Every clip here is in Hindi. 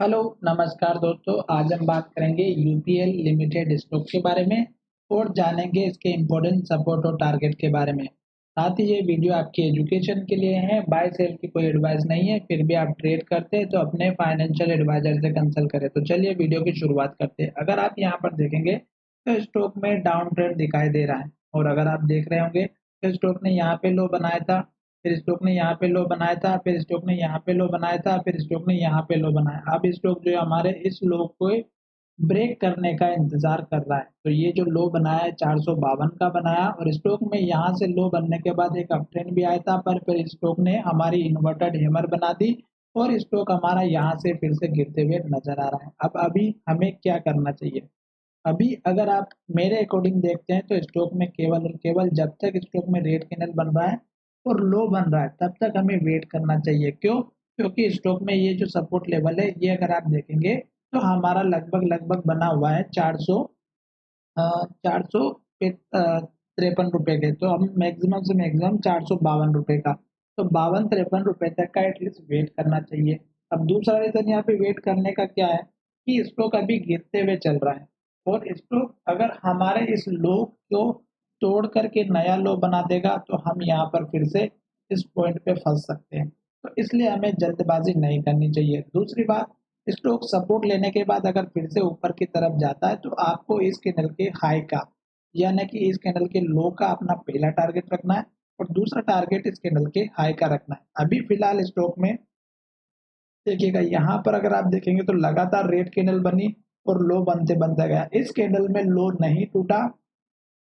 हेलो, नमस्कार दोस्तों। आज हम बात करेंगे यूपीएल लिमिटेड स्टॉक के बारे में और जानेंगे इसके इम्पोर्टेंट सपोर्ट और टारगेट के बारे में। साथ ही ये वीडियो आपकी एजुकेशन के लिए है, बाय सेल की कोई एडवाइस नहीं है। फिर भी आप ट्रेड करते हैं तो अपने फाइनेंशियल एडवाइजर से कंसल्ट करें। तो चलिए वीडियो की शुरुआत करते हैं। अगर आप यहाँ पर देखेंगे तो स्टॉक में डाउन ट्रेंड दिखाई दे रहा है और अगर आप देख रहे होंगे तो स्टॉक ने यहाँ पे लो बनाया था, फिर स्टॉक ने यहाँ पे लो बनाया था, फिर स्टॉक ने यहाँ पे लो बनाया था, फिर स्टॉक ने यहाँ पे लो बनाया। अब स्टॉक जो है हमारे इस लो को ब्रेक करने का इंतजार कर रहा है। तो ये जो लो बनाया है 452 का बनाया और स्टॉक में यहाँ से लो बनने के बाद एक अप ट्रेंड भी आया था, पर फिर स्टॉक ने हमारी इन्वर्टेड हैमर बना दी और स्टॉक हमारा यहाँ से फिर से गिरते हुए नजर आ रहा है। अब अभी हमें क्या करना चाहिए? अभी अगर आप मेरे अकॉर्डिंग देखते हैं तो स्टॉक में केवल और केवल जब तक स्टॉक में रेड कैंडल बन रहा है और लो बन रहा है तब तक हमें वेट करना चाहिए। क्यों? क्योंकि स्टॉक में ये जो सपोर्ट लेवल है ये अगर आप देखेंगे तो हमारा लगभग लगभग बना हुआ है 453 के। तो हम मैक्सिमम से मैक्सिमम 452 का, तो 52-53 तक का एटलीस्ट वेट करना चाहिए। अब दूसरा रीजन यहाँ पे वेट करने का क्या है कि स्टॉक अभी गिरते हुए चल रहा है और स्टॉक अगर हमारे इस लो को तोड़ करके नया लो बना देगा तो हम यहाँ पर फिर से इस पॉइंट पे फंस सकते हैं। तो इसलिए हमें जल्दबाजी नहीं करनी चाहिए। दूसरी बात, स्टॉक सपोर्ट लेने के बाद अगर फिर से ऊपर की तरफ जाता है तो आपको इस कैंडल के हाई का यानी कि इस कैंडल के लो का अपना पहला टारगेट रखना है और दूसरा टारगेट इस कैंडल के हाई का रखना है। अभी फिलहाल स्टॉक में देखिएगा, यहाँ पर अगर आप देखेंगे तो लगातार रेड कैंडल बनी और लो बनते बनता गया। इस कैंडल में लो नहीं टूटा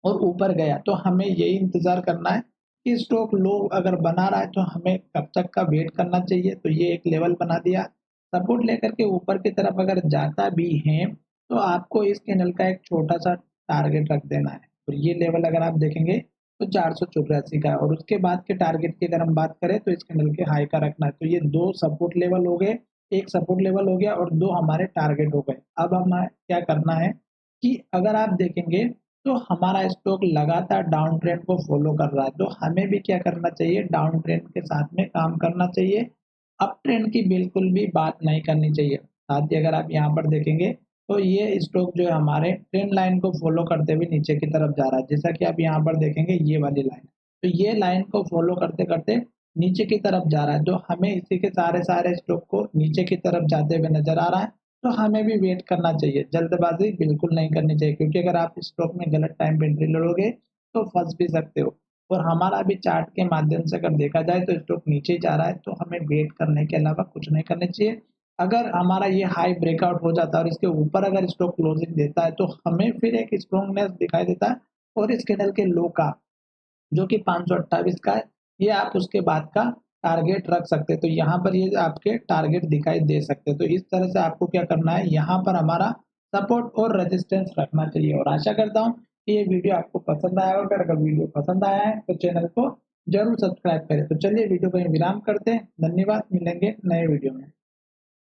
और ऊपर गया तो हमें यही इंतजार करना है कि स्टॉक लो अगर बना रहा है तो हमें कब तक का वेट करना चाहिए। तो ये एक लेवल बना दिया, सपोर्ट लेकर के ऊपर की तरफ अगर जाता भी है तो आपको इस कैंडल का एक छोटा सा टारगेट रख देना है। तो ये लेवल अगर आप देखेंगे तो 484 का है और उसके बाद के टारगेट की अगर हम बात करें तो इस कैंडल के हाई का रखना है। तो ये दो सपोर्ट लेवल हो गए, एक सपोर्ट लेवल हो गया और दो हमारे टारगेट हो गए। अब हमें क्या करना है कि अगर आप देखेंगे तो हमारा स्टॉक लगातार डाउन ट्रेंड को फॉलो कर रहा है, तो हमें भी क्या करना चाहिए? डाउन ट्रेंड के साथ में काम करना चाहिए। अप ट्रेंड की बिल्कुल भी बात नहीं करनी चाहिए। साथ ही अगर आप यहाँ पर देखेंगे तो ये स्टॉक जो है हमारे ट्रेंड लाइन को फॉलो करते हुए नीचे की तरफ जा रहा है। जैसा कि आप यहाँ पर देखेंगे ये वाली लाइन, तो ये लाइन को फॉलो करते करते नीचे की तरफ जा रहा है। तो हमें इसी के सारे सारे स्टॉक को नीचे की तरफ जाते हुए नजर आ रहा है, तो हमें भी वेट करना चाहिए। जल्दबाजी बिल्कुल नहीं करनी चाहिए क्योंकि अगर आप स्टॉक में गलत टाइम पे एंट्री लोगे तो फंस भी सकते हो। और हमारा भी चार्ट के माध्यम से अगर देखा जाए तो स्टॉक नीचे जा रहा है तो हमें वेट करने के अलावा कुछ नहीं करना चाहिए। अगर हमारा ये हाई ब्रेकआउट हो जाता है और इसके ऊपर अगर स्टॉक क्लोजिंग देता है तो हमें फिर एक स्ट्रॉन्गनेस दिखाई देता है और इस कैंडल के लो का जो कि 528 का है, ये आप उसके बाद का टारगेट रख सकते हैं। तो यहाँ पर ये आपके टारगेट दिखाई दे सकते हैं। तो इस तरह से आपको क्या करना है, यहाँ पर हमारा सपोर्ट और रेजिस्टेंस रखना चाहिए। और आशा करता हूँ कि ये वीडियो आपको पसंद आया होगा। अगर वीडियो पसंद आया है तो चैनल को जरूर सब्सक्राइब करें। तो चलिए वीडियो को यहीं विराम करते हैं। धन्यवाद, मिलेंगे नए वीडियो में।